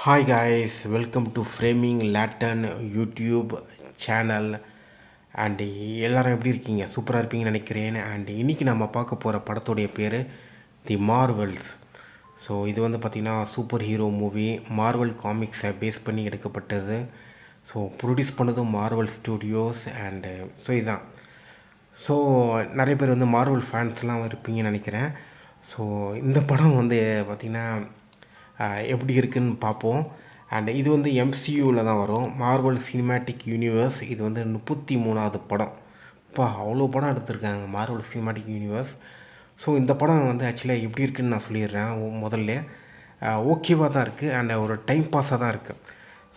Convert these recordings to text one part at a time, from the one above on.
Hi guys, welcome to framing லேட்டன் YouTube channel. And எல்லோரும் எப்படி இருக்கீங்க? சூப்பராக இருப்பீங்கன்னு நினைக்கிறேன். அண்டு இன்றைக்கி நம்ம பார்க்க போகிற படத்துடைய பேர் தி மார்வல்ஸ். ஸோ இது வந்து பார்த்திங்கன்னா சூப்பர் ஹீரோ மூவி, மார்வல் காமிக்ஸை பேஸ் பண்ணி எடுக்கப்பட்டது. ஸோ ப்ரொடியூஸ் பண்ணதும் மார்வல் ஸ்டூடியோஸ். அண்டு இதுதான். ஸோ நிறைய பேர் வந்து மார்வல் ஃபேன்ஸ்லாம் இருப்பீங்கன்னு நினைக்கிறேன். ஸோ இந்த படம் வந்து பார்த்திங்கன்னா எப்படி இருக்குதுன்னு பார்ப்போம். அண்ட் இது வந்து எம்சியூவில் தான் வரும், மார்வல் சினிமேட்டிக் யூனிவர்ஸ். இது வந்து 33வது படம். இப்போ அவ்வளோ படம் எடுத்திருக்காங்க மார்வல் சினிமேட்டிக் யூனிவர்ஸ். ஸோ இந்த படம் வந்து ஆக்சுவலாக எப்படி இருக்குதுன்னு நான் சொல்லிடுறேன். முதல்ல ஓகேவாக தான் இருக்குது அண்ட் ஒரு டைம் பாஸாக தான் இருக்குது.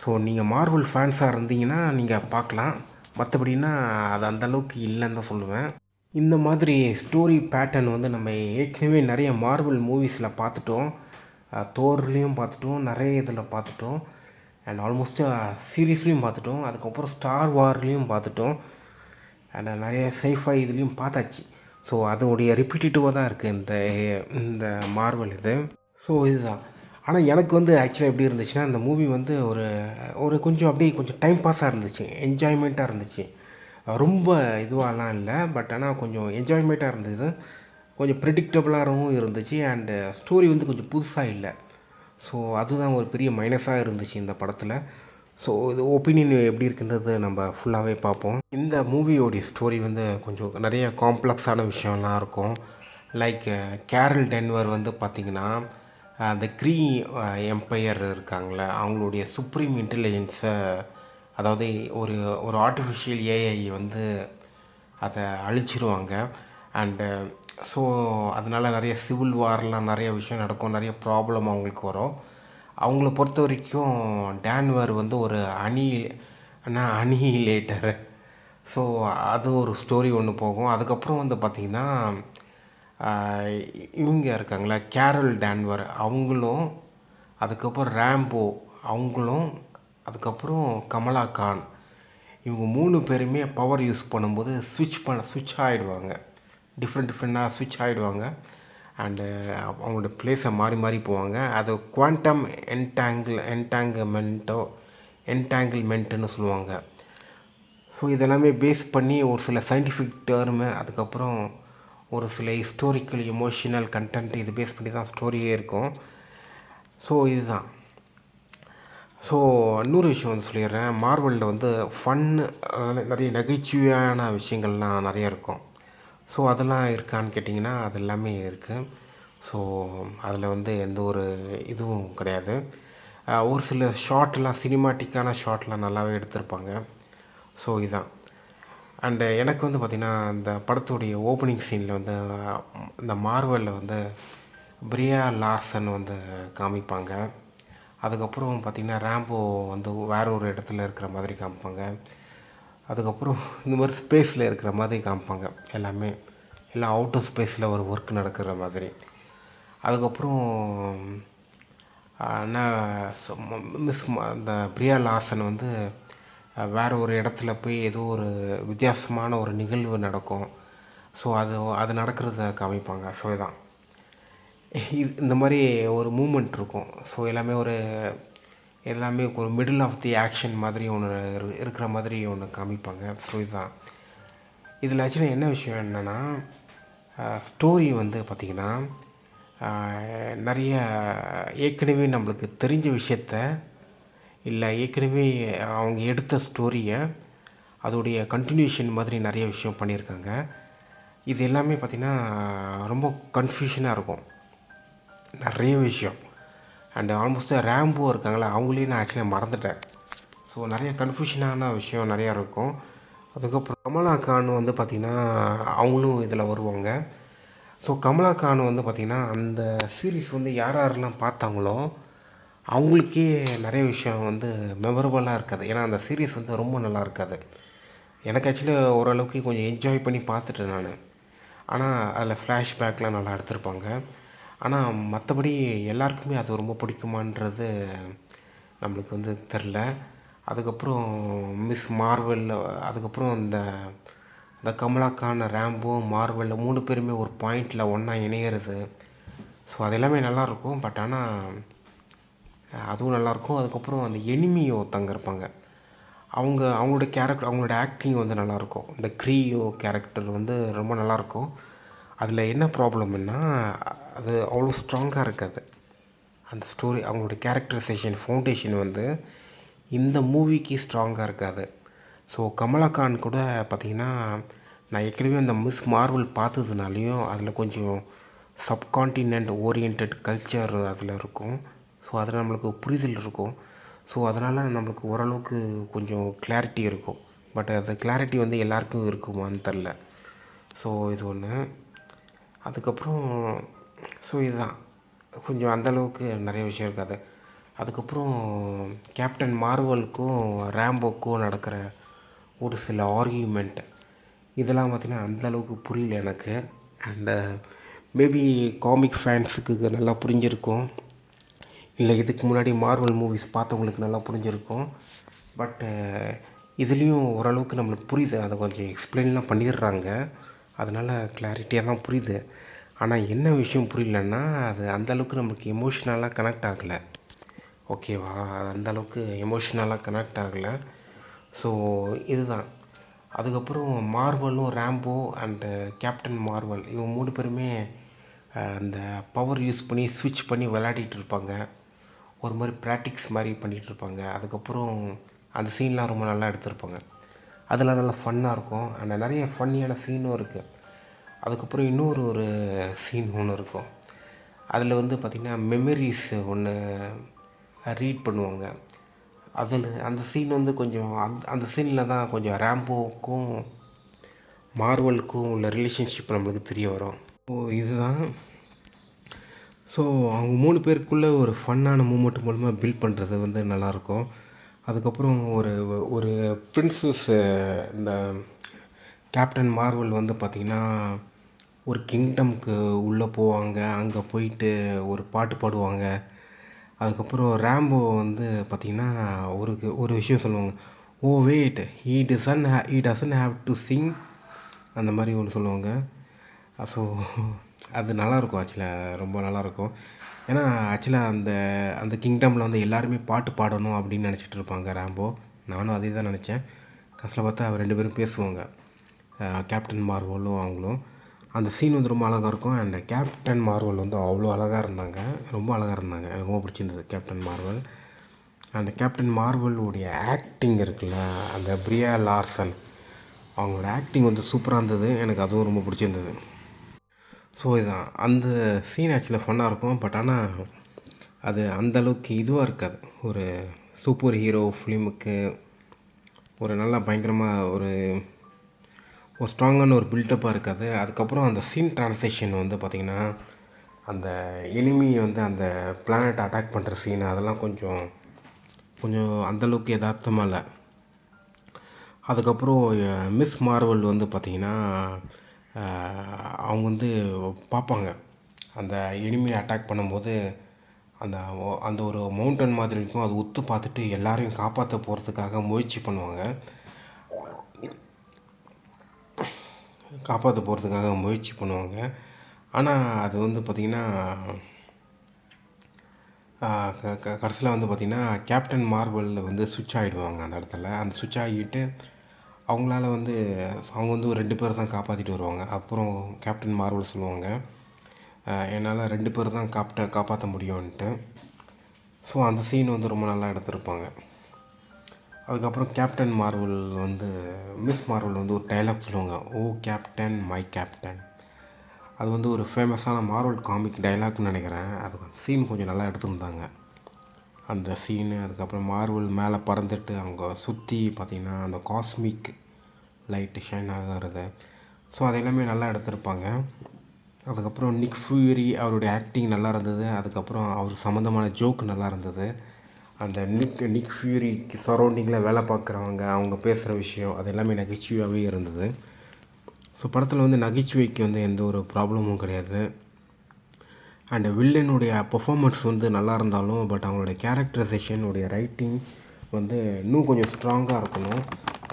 ஸோ நீங்கள் மார்வல் ஃபேன்ஸாக இருந்தீங்கன்னா நீங்கள் பார்க்கலாம். மற்றபடினா அது அந்தளவுக்கு இல்லைன்னு தான் சொல்லுவேன். இந்த மாதிரி ஸ்டோரி பேட்டர்ன் வந்து நம்ம ஏற்கனவே நிறைய மார்வல் மூவிஸில் பார்த்துட்டோம். தோர்லேயும் பார்த்துட்டோம், நிறைய இதில் பார்த்துட்டோம். அண்ட் ஆல்மோஸ்ட்டு சீரீஸ்லேயும் பார்த்துட்டோம். அதுக்கப்புறம் ஸ்டார் வார்லேயும் பார்த்துட்டோம். அண்ட் நிறைய சைஃபை இதுலேயும் பார்த்தாச்சு. ஸோ அதோடைய ரிப்பீட்டேட்டிவாக தான் இருக்குது இந்த மார்வல் இது. ஸோ இதுதான். ஆனால் எனக்கு வந்து ஆக்சுவலாக எப்படி இருந்துச்சுன்னா, இந்த மூவி வந்து ஒரு கொஞ்சம் அப்படியே கொஞ்சம் டைம் பாஸாக இருந்துச்சு, என்ஜாய்மெண்ட்டாக இருந்துச்சு. ரொம்ப இதுவாகலாம் இல்லை, பட் ஆனால் கொஞ்சம் என்ஜாய்மெண்ட்டாக இருந்தது. கொஞ்சம் ப்ரெடிக்டபுளாகவும் இருந்துச்சு. அண்டு ஸ்டோரி வந்து கொஞ்சம் புதுசாக இல்லை. ஸோ அதுதான் ஒரு பெரிய மைனஸாக இருந்துச்சு இந்த படத்தில். ஸோ இது ஒப்பீனியன் எப்படி இருக்குன்றது நம்ம ஃபுல்லாகவே பார்ப்போம். இந்த மூவியோடைய ஸ்டோரி வந்து கொஞ்சம் நிறைய காம்ப்ளெக்ஸான விஷயம்லாம் இருக்கும். லைக் கேரல் டென்வர் வந்து பார்த்திங்கன்னா, அந்த க்ரீ எம்பையர் இருக்காங்களே, அவங்களுடைய சுப்ரீம் இன்டெலிஜென்ஸை, அதாவது ஒரு ஒரு ஆர்டிஃபிஷியல் ஏஐ வந்து அதை அழிச்சிருவாங்க. அண்டு ஸோ அதனால் நிறைய சிவில் வார்லாம் நிறைய விஷயம் நடக்கும், நிறைய ப்ராப்ளம் அவங்களுக்கு வரும். அவங்கள பொறுத்த வரைக்கும் டேன்வர் வந்து ஒரு அனிஹிலேட்டர். ஸோ அது ஒரு ஸ்டோரி ஒன்று போகும். அதுக்கப்புறம் வந்து பார்த்திங்கன்னா, இவங்க இருக்காங்களா, கேரல் டேன்வர் அவங்களும், அதுக்கப்புறம் ரேம்போ அவங்களும், அதுக்கப்புறம் கமலா கான், இவங்க 3 பேருமே பவர் யூஸ் பண்ணும்போது ஸ்விட்ச் ஆகிடுவாங்க. டிஃப்ரெண்ட்டாக ஸ்விட்ச் ஆகிடுவாங்க. அண்டு அவங்களோட ப்ளேஸை மாறி மாறி போவாங்க. அது குவாண்டம் என்டாங்கிள்மெண்ட்டுன்னு சொல்லுவாங்க. ஸோ இதெல்லாமே பேஸ் பண்ணி ஒரு சில சயின்டிஃபிக் டேர்மு, அதுக்கப்புறம் ஒரு சில ஹிஸ்டோரிக்கல் எமோஷனல் கண்டென்ட், இது பேஸ் பண்ணி தான் ஸ்டோரியே இருக்கும். ஸோ இதுதான். ஸோ இன்னொரு விஷயம் வந்து சொல்லிடுறேன். மார்வலில் வந்து ஃபன்னு, நிறைய நகைச்சுவையான விஷயங்கள்லாம் நிறையா இருக்கும். ஸோ அதெல்லாம் இருக்கான்னு கேட்டிங்கன்னா, அது எல்லாமே இருக்குது. ஸோ அதில் வந்து எந்த ஒரு இதுவும் கிடையாது. ஒரு சில ஷார்ட்லாம், சினிமாட்டிக்கான ஷார்ட்லாம் நல்லாவே எடுத்திருப்பாங்க. ஸோ இதுதான். அண்டு எனக்கு வந்து பார்த்திங்கன்னா, இந்த படத்துடைய ஓப்பனிங் சீனில் வந்து இந்த மார்வலில் வந்து பிரியா லார்சன் வந்து காமிப்பாங்க. அதுக்கப்புறம் பார்த்திங்கன்னா ரேம்போ வந்து வேற ஒரு இடத்துல இருக்கிற மாதிரி காமிப்பாங்க. அதுக்கப்புறம் இந்த மாதிரி ஸ்பேஸில் இருக்கிற மாதிரி காமிப்பாங்க. எல்லாம் அவுட்டர் ஸ்பேஸில் ஒரு ஒர்க் நடக்கிற மாதிரி. அதுக்கப்புறம் இந்த பிரியா லார்சன் வந்து வேறு ஒரு இடத்துல போய் ஏதோ ஒரு வித்தியாசமான ஒரு நிகழ்வு நடக்கும். ஸோ அது நடக்கிறத காமிப்பாங்க. ஸோ இதான் இந்த மாதிரி ஒரு மூமெண்ட் இருக்கும். ஸோ எல்லாமே ஒரு மிடில் ஆஃப் தி ஆக்ஷன் மாதிரி ஒன்று இருக்கிற மாதிரி ஒன்று காமிப்பாங்க. ஸோ இதுதான். இதில் ஆக்சுவலாக என்ன விஷயம் என்னென்னா, ஸ்டோரி வந்து பார்த்திங்கன்னா, நிறைய ஏற்கனவே நம்மளுக்கு தெரிஞ்ச விஷயத்த, இல்லை ஏற்கனவே அவங்க எடுத்த ஸ்டோரியை அதோடைய கண்டினியூஷன் மாதிரி நிறைய விஷயம் பண்ணியிருக்காங்க. இது எல்லாமே பார்த்திங்கன்னா ரொம்ப கன்ஃபியூஷனாக இருக்கும், நிறைய விஷயம். அண்டு ஆல்மோஸ்ட் ரேம்போ இருக்காங்களா, அவங்களையும் நான் ஆக்சுவலாக மறந்துட்டேன். ஸோ நிறைய கன்ஃபியூஷனான விஷயம் நிறையா இருக்கும். அதுக்கப்புறம் கமலா கான் வந்து பார்த்திங்கன்னா அவங்களும் இதில் வருவாங்க. ஸோ கமலா கான் வந்து பார்த்திங்கன்னா அந்த சீரீஸ் வந்து யாரெல்லாம் பார்த்தாங்களோ அவங்களுக்கே நிறைய விஷயம் வந்து மெமரபுளாக இருக்காது. ஏன்னா அந்த சீரீஸ் வந்து ரொம்ப நல்லா இருக்காது. எனக்கு ஆக்சுவலி ஓரளவுக்கு கொஞ்சம் என்ஜாய் பண்ணி பார்த்துட்டேன் நான். ஆனால் அதில் ஃப்ளாஷ்பேக்லாம் நல்லா எடுத்திருப்பாங்க. ஆனால் மற்றபடி எல்லாருக்குமே அது ரொம்ப பிடிக்குமான்றது நம்மளுக்கு வந்து தெரில. அதுக்கப்புறம் மிஸ் மார்வல், அதுக்கப்புறம் இந்த கமலா கான், ரேம்போ, மார்வல் 3 பேருமே ஒரு பாயிண்டில் ஒன்றா இணையிறது. ஸோ அது எல்லாமே நல்லாயிருக்கும். பட் ஆனால் அதுவும் நல்லாயிருக்கும். அதுக்கப்புறம் அந்த எனிமி ஒருத்தங்க இருப்பாங்க. அவங்களோட கேரக்டர், அவங்களோட ஆக்டிங் வந்து நல்லாயிருக்கும். இந்த க்ரீயோ கேரக்டர் வந்து ரொம்ப நல்லாயிருக்கும். அதில் என்ன ப்ராப்ளம்னா, அது அவ்வளோ ஸ்ட்ராங்காக இருக்காது. அந்த ஸ்டோரி, அவங்களோட கேரக்டரைசேஷன் ஃபவுண்டேஷன் வந்து இந்த மூவிக்கு ஸ்ட்ராங்காக இருக்காது. ஸோ கமலா கான் கூட பார்த்திங்கன்னா, நான் ஏற்கனவே அந்த மிஸ் மார்வல் பார்த்ததுனாலையும் அதில் கொஞ்சம் சப்கான்டினென்ட் ஓரியன்ட் கல்ச்சர் அதில் இருக்கும். ஸோ அதில் நம்மளுக்கு புரிதல் இருக்கும். ஸோ அதனால் நம்மளுக்கு ஓரளவுக்கு கொஞ்சம் கிளாரிட்டி இருக்கும். பட் அந்த கிளாரிட்டி வந்து எல்லாருக்கும் இருக்குமான்னு தெரில. ஸோ இது ஒன்று. அதுக்கப்புறம் ஸோ இதுதான் கொஞ்சம் அந்தளவுக்கு நிறைய விஷயம் இருக்காது. அதுக்கப்புறம் கேப்டன் மார்வலுக்கும் ரேம்போக்கும் நடக்கிற ஒரு சில ஆர்கியூமெண்ட் இதெல்லாம் பார்த்திங்கன்னா அந்தளவுக்கு புரியல எனக்கு. அண்டு மேபி காமிக் ஃபேன்ஸுக்கு நல்லா புரிஞ்சிருக்கும், இல்லை இதுக்கு முன்னாடி மார்வல் மூவிஸ் பார்த்தவங்களுக்கு நல்லா புரிஞ்சிருக்கும். பட்டு இதுலேயும் ஓரளவுக்கு நம்மளுக்கு புரியுது. அதை கொஞ்சம் எக்ஸ்பிளைன்லாம் பண்ணிடுறாங்க, அதனால் கிளாரிட்டியாக தான் புரியுது. ஆனால் என்ன விஷயம் புரியலன்னா, அது அந்தளவுக்கு நம்மளுக்கு எமோஷ்னலாக கனெக்ட் ஆகலை. ஓகேவா? அது அந்தளவுக்கு எமோஷ்னலாக கனெக்ட் ஆகலை. ஸோ இதுதான். அதுக்கப்புறம் மார்வலும் ரேம்போ அண்டு கேப்டன் மார்வல் இவங்க 3 பேருமே அந்த பவர் யூஸ் பண்ணி ஸ்விட்ச் பண்ணி விளையாடிட்டு இருப்பாங்க. ஒரு மாதிரி ப்ராக்டிக்ஸ் மாதிரி பண்ணிகிட்ருப்பாங்க. அதுக்கப்புறம் அந்த சீன்லாம் ரொம்ப நல்லா எடுத்திருப்பாங்க. அதெல்லாம் நல்லா ஃபன்னாக இருக்கும். அந்த நிறைய ஃபன்னியான சீனும் இருக்குது. அதுக்கப்புறம் ஒரு சீன் ஒன்று இருக்கும். அதில் வந்து பார்த்திங்கன்னா மெமரிஸ் ஒன்று ரீட் பண்ணுவாங்க. அதில் அந்த சீன் வந்து கொஞ்சம் அந்த சீனில் தான் கொஞ்சம் ரேம்போவுக்கும் மார்வலுக்கும் உள்ள ரிலேஷன்ஷிப் நம்மளுக்கு தெரிய வரும். ஸோ இதுதான். ஸோ அவங்க 3 பேருக்குள்ளே ஒரு ஃபன்னான மூமெண்ட் மூலமாக பில்ட் பண்ணுறது வந்து நல்லாயிருக்கும். அதுக்கப்புறம் ஒரு ஒரு பிரின்சஸ், இந்த கேப்டன் மார்வல் வந்து பார்த்திங்கன்னா ஒரு கிங்டம்க்கு உள்ளே போவாங்க. அங்கே போயிட்டு ஒரு பாட்டு பாடுவாங்க. அதுக்கப்புறம் ரேம்போ வந்து பார்த்திங்கன்னா ஒரு விஷயம் சொல்லுவாங்க. Oh wait, he doesn't have to sing, அந்த மாதிரி ஒன்று சொல்லுவாங்க. ஸோ அது நல்லாயிருக்கும். ஆக்சுவலாக ரொம்ப நல்லாயிருக்கும். ஏன்னா ஆக்சுவலாக அந்த அந்த கிங்டமில் வந்து எல்லாருமே பாட்டு பாடணும் அப்படின்னு நினச்சிட்டு இருப்பாங்க ரேம்போ. நானும் அதே தான் நினச்சேன். கடைசியில் பார்த்தா அவர் 2 பேரும் பேசுவாங்க, கேப்டன் மார்வலும் அவங்களும். அந்த சீன் வந்து ரொம்ப அழகாக இருக்கும். அண்ட் கேப்டன் மார்வல் வந்து அவ்வளோ அழகாக இருந்தாங்க, ரொம்ப அழகாக இருந்தாங்க. எனக்கு ரொம்ப பிடிச்சிருந்தது கேப்டன் மார்வல். அந்த கேப்டன் மார்வலுடைய ஆக்டிங் இருக்குல்ல, அந்த பிரியா லார்சன் அவங்களோட ஆக்டிங் வந்து சூப்பராக இருந்தது. எனக்கு அதுவும் ரொம்ப பிடிச்சிருந்தது. ஸோ இதுதான் அந்த சீன் ஆக்சுவலாக ஃபன்னாக இருக்கும். பட் ஆனால் அது அந்தளவுக்கு இதுவாக இருக்காது. ஒரு சூப்பர் ஹீரோ ஃபிலிமுக்கு ஒரு நல்லா பயங்கரமாக ஒரு ஸ்ட்ராங்கான ஒரு பில்டப்பாக இருக்காது. அதுக்கப்புறம் அந்த சீன் ட்ரான்ஸ்லேஷன் வந்து பார்த்திங்கன்னா, அந்த எனிமி வந்து அந்த பிளானட்டை அட்டாக் பண்ணுற சீன் அதெல்லாம் கொஞ்சம் அந்தளவுக்கு யதார்த்தமாக இல்லை. அதுக்கப்புறம் மிஸ் மார்வல் வந்து பார்த்திங்கன்னா, அவங்க வந்து பார்ப்பாங்க அந்த எனிமியை அட்டாக் பண்ணும்போது அந்த அந்த ஒரு மவுண்டன் மாதிரி இருக்கும். அது உத்து பார்த்துட்டு எல்லாரையும் காப்பாற்ற போகிறதுக்காக முயற்சி பண்ணுவாங்க. ஆனால் அது வந்து பார்த்திங்கன்னா கடைசியில் வந்து பார்த்திங்கன்னா கேப்டன் மார்வலில் வந்து சுவிட்ச் ஆகிடுவாங்க. அந்த இடத்துல அந்த சுவிட்ச் ஆகிட்டு அவங்களால வந்து அவங்க வந்து ஒரு 2 பேர் தான் காப்பாற்றிட்டு வருவாங்க. அப்புறம் கேப்டன் மார்வல் சொல்லுவாங்க, என்னால் 2 பேர் தான் காப்பாற்ற முடியும்ன்ட்டு. ஸோ அந்த சீன் வந்து ரொம்ப நல்லா எடுத்திருப்பாங்க. அதுக்கப்புறம் கேப்டன் மார்வல் வந்து மிஸ் மார்வல் வந்து ஒரு டைலாக் சொல்லுவாங்க, ஓ கேப்டன் மை கேப்டன். அது வந்து ஒரு ஃபேமஸான மார்வல் காமிக் டைலாக்னு நினைக்கிறேன். அது சீன் கொஞ்சம் நல்லா எடுத்துருந்தாங்க அந்த சீனு. அதுக்கப்புறம் மார்வல் மேலே பறந்துட்டு அவங்க சுற்றி பார்த்திங்கன்னா அந்த காஸ்மிக் லைட்டு ஷைன் ஆகிறது. ஸோ அது எல்லாமே நல்லா எடுத்திருப்பாங்க. அதுக்கப்புறம் நிக் ஃபியூரி அவருடைய ஆக்டிங் நல்லா இருந்தது. அதுக்கப்புறம் அவர் சம்மந்தமான ஜோக் நல்லா இருந்தது. அந்த நிக் ஃபியூரிக்கு சரௌண்டிங்கில் வேலை பார்க்குறவங்க அவங்க பேசுகிற விஷயம் அது எல்லாமே நகைச்சுவையாகவே இருந்தது. ஸோ படத்தில் வந்து நகைச்சுவைக்கு வந்து எந்த ஒரு ப்ராப்ளமும் கிடையாது. அண்ட் வில்லனுடைய பர்ஃபார்மன்ஸ் வந்து நல்லா இருந்தாலும் பட் அவங்களுடைய கேரக்டரைசேஷனுடைய ரைட்டிங் வந்து இன்னும் கொஞ்சம் ஸ்ட்ராங்காக இருக்கணும்.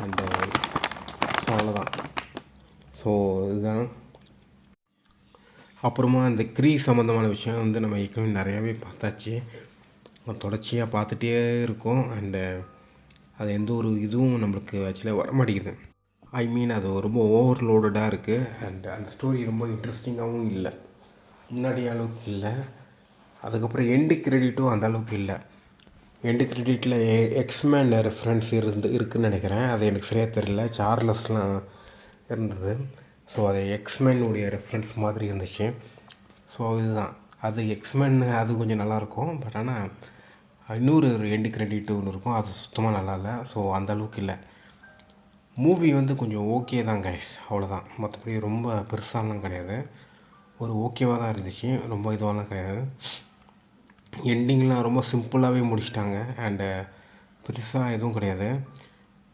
அண்டு ஸோ அவ்வளோதான். ஸோ இதுதான். அப்புறமா இந்த க்ரீ சம்மந்தமான விஷயம் வந்து நம்ம ஏற்கனவே நிறையாவே பார்த்தாச்சு. தொடர்ச்சியாக பார்த்துட்டே இருக்கோம். அண்டு அது எந்த ஒரு இதுவும் நம்மளுக்கு ஆக்சுவலாக வர மாட்டேங்குது. ஐ மீன் அது ரொம்ப ஓவர்லோடடாக இருக்குது. அண்ட் அந்த ஸ்டோரி ரொம்ப இன்ட்ரெஸ்டிங்காகவும் இல்லை, முன்னாடி அளவுக்கு இல்லை. அதுக்கப்புறம் எண்டு கிரெடிட்டும் அந்த அளவுக்கு இல்லை. எண்டு கிரெடிட்டில் எக்ஸ்மேன் ரெஃபரன்ஸ் இருக்குதுன்னு நினைக்கிறேன். அது எனக்கு சரியாக தெரியல. சார்லஸ்லாம் இருந்தது. ஸோ அது எக்ஸ்மேனுடைய ரெஃபரன்ஸ் மாதிரி இருந்துச்சு. ஸோ இதுதான் அது எக்ஸ்மேன். அது கொஞ்சம் நல்லாயிருக்கும். பட் ஆனால் இன்னொரு எண்டு கிரெடிட் ஒன்று இருக்கும், அது சுத்தமாக நல்லா இல்லை. ஸோ அந்தளவுக்கு இல்லை. மூவி வந்து கொஞ்சம் ஓகே தான் கைஸ், அவ்வளோதான். மற்றபடி ரொம்ப பெருசாலாம் கிடையாது. ஒரு ஓகேவாக தான் இருந்துச்சு, ரொம்ப இதுவாலாம் கிடையாது. எண்டிங்லாம் ரொம்ப சிம்பிளாகவே முடிச்சிட்டாங்க. அண்டு பெருசாக எதுவும் கிடையாது.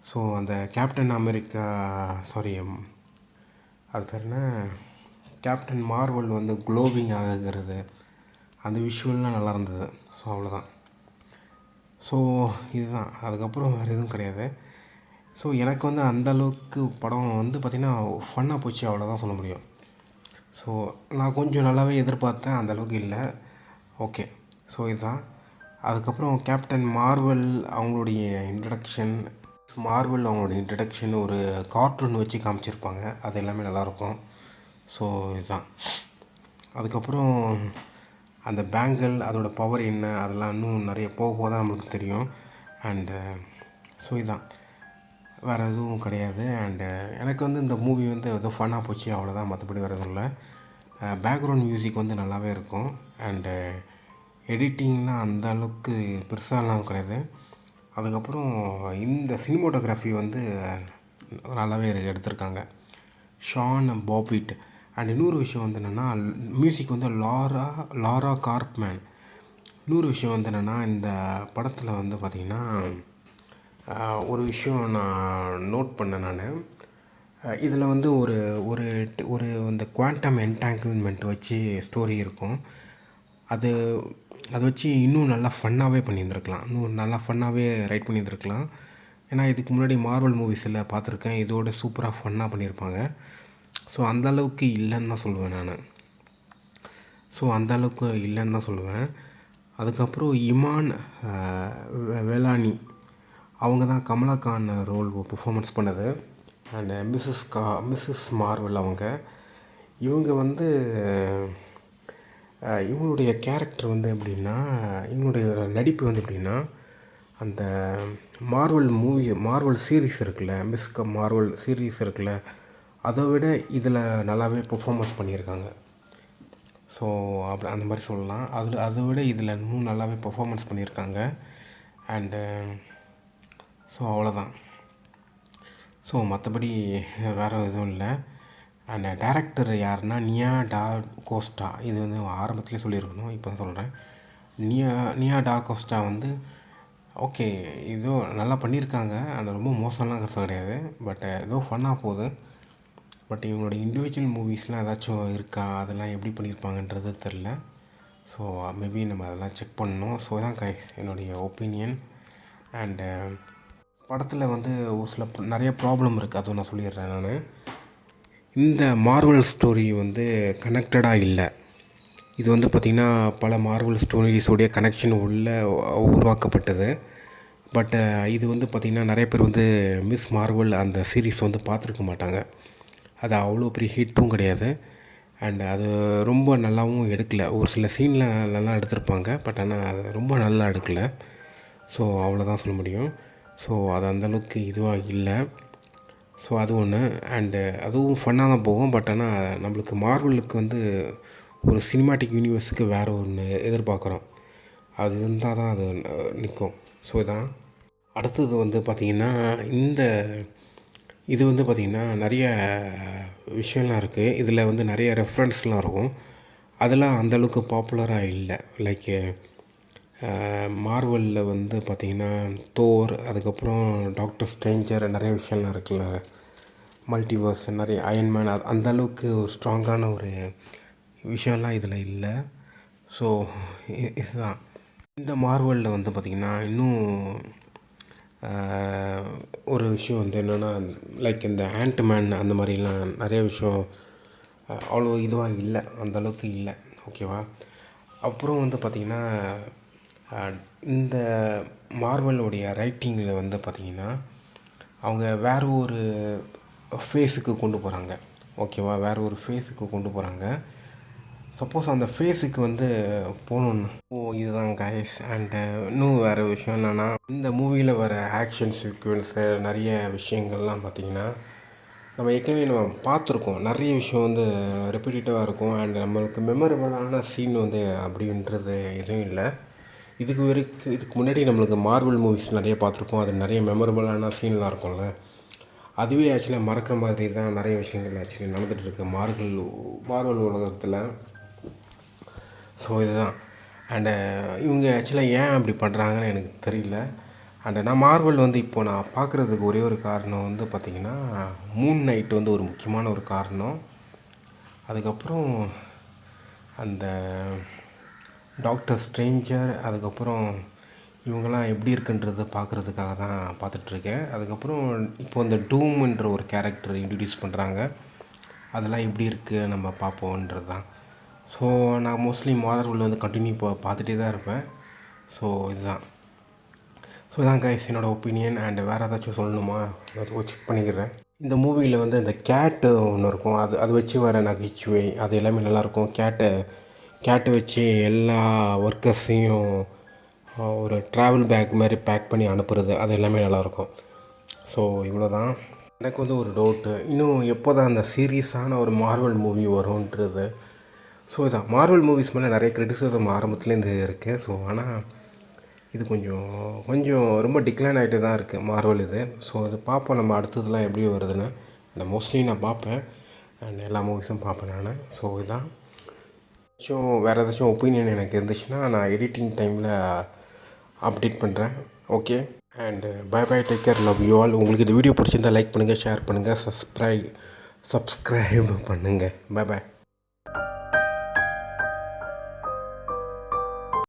ஸோ அந்த கேப்டன் அமெரிக்கா அது பேர் என்ன, கேப்டன் மார்வல் வந்து க்ளோவிங் ஆகுறது, அந்த விஷுவல்லாம் நல்லா இருந்தது. ஸோ அவ்வளோதான். ஸோ இதுதான். அதுக்கப்புறம் வேறு எதுவும் கிடையாது. ஸோ எனக்கு வந்து அந்தளவுக்கு படம் வந்து பார்த்திங்கன்னா ஃபன்னாக போச்சு, அவ்வளோதான் சொல்ல முடியும். ஸோ நான் கொஞ்சம் நல்லாவே எதிர்பார்த்தேன், அந்தளவுக்கு இல்லை. ஓகே. ஸோ இதுதான். அதுக்கப்புறம் கேப்டன் மார்வல் அவங்களுடைய இன்ட்ரடக்ஷன் ஒரு கார்ட்டூன் வச்சு காமிச்சிருப்பாங்க. அது எல்லாமே நல்லாயிருக்கும். ஸோ இதுதான். அதுக்கப்புறம் அந்த பேங்கிள் அதோட பவர் என்ன, அதெல்லாம் இன்னும் நிறைய போக போக தான் நம்மளுக்கு தெரியும். அண்டு ஸோ இதுதான், வேறு எதுவும் கிடையாது. அண்டு எனக்கு வந்து இந்த மூவி வந்து ஏதோ ஃபன்னாக போச்சு, அவ்வளோதான். மற்றபடி வேறு எதுவும் இல்லை. பேக்ரவுண்ட் மியூசிக் வந்து நல்லாவே இருக்கும். அண்டு எடிட்டிங்லாம் அந்த அளவுக்கு பெருசாலாம் கிடையாது. அதுக்கப்புறம் இந்த சினிமோட்டோகிராஃபி வந்து நல்லாவே எடுத்திருக்காங்க, ஷான் பாபிட். அண்ட் இன்னொரு விஷயம் வந்து என்னென்னா, மியூசிக் வந்து லாரா கார்ப்மேன். இன்னொரு விஷயம் வந்து என்னென்னா, இந்த படத்தில் வந்து பார்த்திங்கன்னா ஒரு விஷயம் நான் நோட் பண்ணேன். நான் இதில் வந்து ஒரு ஒரு ஒரு இந்த குவாண்டம் என்டாங்கிள்மெண்ட் வச்சு ஸ்டோரி இருக்கும். அதை வச்சு இன்னும் நல்லா ஃபன்னாகவே பண்ணியிருந்துருக்கலாம், இன்னும் நல்லா ஃபன்னாகவே ரைட் பண்ணியிருந்துருக்கலாம். ஏன்னா இதுக்கு முன்னாடி மார்வல் மூவிஸில் பார்த்துருக்கேன், இதோட சூப்பராக ஃபன்னாக பண்ணியிருப்பாங்க. ஸோ அந்தளவுக்கு இல்லைன்னு தான் சொல்லுவேன் நான். அதுக்கப்புறம் இமான் வேலானி அவங்க தான் கமலா கான் ரோல் பெர்ஃபார்மன்ஸ் பண்ணது. அண்டு மிஸ்ஸஸ் மார்வல் இவங்க வந்து இவங்களுடைய கேரக்டர் வந்து எப்படின்னா, இவங்களுடைய நடிப்பு வந்து எப்படின்னா, அந்த மார்வல் சீரீஸ் இருக்குல்ல, மார்வல் சீரீஸ் இருக்குல்ல, அதை விட இதில் நல்லாவே பெர்ஃபார்மன்ஸ் பண்ணியிருக்காங்க. ஸோ அப்படி அந்த மாதிரி சொல்லலாம். அதை விட இதில் இன்னும் நல்லாவே பெர்ஃபார்மன்ஸ் பண்ணியிருக்காங்க. அண்டு ஸோ அவ்வளோதான். ஸோ மற்றபடி வேறு எதுவும் இல்லை. அண்ட் டேரக்டர் யாருன்னா நியா டா கோஸ்டா. இது வந்து ஆரம்பத்துலேயே சொல்லியிருக்கணும், இப்போ தான் சொல்கிறேன். நியா டா கோஸ்டா வந்து ஓகே, ஏதோ நல்லா பண்ணியிருக்காங்க. ஆனால் ரொம்ப மோசம்லாம் கருத்து கிடையாது. பட் ஏதோ ஃபன்னாக போகுது. பட் இவங்களோட இண்டிவிஜுவல் மூவிஸ்லாம் ஏதாச்சும் இருக்கா, அதெல்லாம் எப்படி பண்ணியிருப்பாங்கன்றது தெரில. ஸோ மேபி நம்ம அதெல்லாம் செக் பண்ணணும். ஸோ தான் கைஸ் என்னுடைய ஒப்பீனியன். அண்டு படத்தில் வந்து ஒரு சில நிறைய ப்ராப்ளம் இருக்குது, அதுவும் நான் சொல்லிடுறேன். நான் இந்த மார்வல் ஸ்டோரி வந்து கனெக்டடாக இல்லை. இது வந்து பார்த்திங்கன்னா பல மார்வல் ஸ்டோரிஸோடைய கனெக்ஷன் உருவாக்கப்பட்டது. பட் இது வந்து பார்த்திங்கன்னா நிறைய பேர் வந்து மிஸ் மார்வல் அந்த சீரீஸ் வந்து பார்த்துருக்க மாட்டாங்க. அது அவ்வளோ பெரிய ஹிட்டும் கிடையாது. அண்ட் அது ரொம்ப நல்லாவும் எடுக்கலை. ஒரு சில சீனில் நல்லா எடுத்திருப்பாங்க, பட் ஆனால் அது ரொம்ப நல்லா எடுக்கலை. ஸோ அவ்வளோதான் சொல்ல முடியும். ஸோ அது அந்தளவுக்கு இதுவாக இல்லை. ஸோ அது ஒன்று. அண்டு அதுவும் ஃபன்னாக தான் போகும். பட் ஆனால் நம்மளுக்கு மார்வலுக்கு வந்து ஒரு சினிமாட்டிக் யூனிவர்ஸுக்கு வேறு ஒன்று எதிர்பார்க்குறோம், அது இருந்தால் தான் அது நிற்கும். ஸோ இதான். அடுத்தது வந்து பார்த்திங்கன்னா இது வந்து பார்த்திங்கன்னா நிறைய விஷயம்லாம் இருக்குது. இதில் வந்து நிறைய ரெஃபரன்ஸ்லாம் இருக்கும். அதெல்லாம் அந்தளவுக்கு பாப்புலராக இல்லை. லைக் மார்வலில் வந்து பார்த்திங்கன்னா தோர், அதுக்கப்புறம் டாக்டர் ஸ்ட்ரேஞ்சர், நிறைய விஷயம்லாம் இருக்குல்ல, மல்டிவர்ஸ், நிறைய அயன்மேன், அந்தளவுக்கு ஒரு ஸ்ட்ராங்கான ஒரு விஷயம்லாம் இதில் இல்லை. ஸோ இதுதான். இந்த மார்வலில் வந்து பார்த்திங்கன்னா இன்னும் ஒரு விஷயம் வந்து என்னென்னா, லைக் இந்த ஆண்ட்மேன் அந்த மாதிரிலாம் நிறைய விஷயம் அவ்வளோ இதுவாக இல்லை, அந்தளவுக்கு இல்லை. ஓகேவா. அப்புறம் வந்து பார்த்திங்கன்னா இந்த மார்வலுடைய ரைட்டிங்கில் வந்து பார்த்திங்கன்னா அவங்க வேறு ஒரு ஃபேஸுக்கு கொண்டு போகிறாங்க. ஓகேவா, வேறு ஒரு ஃபேஸுக்கு கொண்டு போகிறாங்க. சப்போஸ் அந்த ஃபேஸுக்கு வந்து போகணுன்னா இதுதான் கைஸ். அண்டு இன்னும் வேறு விஷயம் என்னென்னா, இந்த மூவியில் வர ஆக்ஷன் சீக்வன்ஸு நிறைய விஷயங்கள்லாம் பார்த்திங்கன்னா நம்ம ஏற்கனவே நம்ம பார்த்துருக்கோம். நிறைய விஷயம் வந்து ரெப்பிட்டேட்டிவாக இருக்கும். அண்ட் நம்மளுக்கு மெமரபிளான சீன் வந்து அப்படின்றது எதுவும் இல்லை. இதுக்கு முன்னாடி நம்மளுக்கு மார்வல் மூவிஸ் நிறைய பார்த்துருப்போம். அது நிறைய மெமரபிளான சீன்லாம் இருக்கும்ல. அதுவே ஆக்சுவலாக மறக்கிற மாதிரி தான் நிறைய விஷயங்கள் ஆக்சுவலி நடந்துகிட்ருக்கு மார்வல் உலகத்தில். ஸோ இதுதான். அண்டு இவங்க ஆக்சுவலாக ஏன் அப்படி பண்ணுறாங்கன்னு எனக்கு தெரியல. அண்ட் நான் மார்வல் வந்து இப்போது நான் பார்க்குறதுக்கு ஒரே ஒரு காரணம் வந்து பார்த்திங்கன்னா மூன் நைட் வந்து ஒரு முக்கியமான ஒரு காரணம். அதுக்கப்புறம் அந்த டாக்டர் ஸ்ட்ரேஞ்சர், அதுக்கப்புறம் இவங்கெல்லாம் எப்படி இருக்குன்றதை பார்க்குறதுக்காக தான் பார்த்துட்ருக்கேன். அதுக்கப்புறம் இப்போ இந்த டூம்ன்ற ஒரு கேரக்டர் இன்ட்ரடியூஸ் பண்ணுறாங்க. அதெல்லாம் எப்படி இருக்குது நம்ம பார்ப்போன்றது தான். ஸோ நான் மோஸ்ட்லி மார்வல் வந்து கண்டினியூ பார்த்துட்டே தான் இருப்பேன். ஸோ இதுதான். ஸோ இதான் கைஸ் என்னோடய ஒப்பீனியன். அண்டு வேறு ஏதாச்சும் சொல்லணுமா ஏதாச்சும் செக் பண்ணிக்கிறேன். இந்த மூவியில் வந்து இந்த கேட்டு ஒன்று இருக்கும். அது வச்சு வர நகைச்சுவை அது எல்லாமே நல்லாயிருக்கும். கேட்டை வச்சு எல்லா ஒர்க்கர்ஸையும் ஒரு ட்ராவல் பேக் மாதிரி பேக் பண்ணி அனுப்புறது அது எல்லாமே நல்லாயிருக்கும். ஸோ இவ்வளோ தான். எனக்கு வந்து ஒரு டவுட்டு, இன்னும் எப்போ தான் அந்த சீரியஸான ஒரு மார்வல் மூவி வரும்ன்றது. ஸோ இதான் மார்வல் மூவிஸ் மேலே நிறைய கிரிட்டிசிசம் ஆரம்பத்துலேருந்து இருக்குது. ஸோ ஆனால் இது கொஞ்சம் ரொம்ப டிக்ளைன் ஆகிட்டு தான் இருக்குது மார்வல் இது. ஸோ அது பார்ப்போம் நம்ம அடுத்ததுலாம் எப்படி வருதுன்னு. இந்த மோஸ்ட்லி நான் பார்ப்பேன் அண்ட் எல்லா மூவிஸும் பார்ப்பேன் நான். ஸோ இதுதான். வேறு ஏதாச்சும் ஒப்பீனியன் எனக்கு இருந்துச்சுன்னா நான் எடிட்டிங் டைமில் அப்டேட் பண்ணுறேன். Okay and bye bye, take care, love you all. உங்களுக்கு இந்த வீடியோ பிடிச்சிருந்தால் லைக் பண்ணுங்கள், ஷேர் பண்ணுங்கள், சப்ஸ்கிரைப் பண்ணுங்கள். Bye by.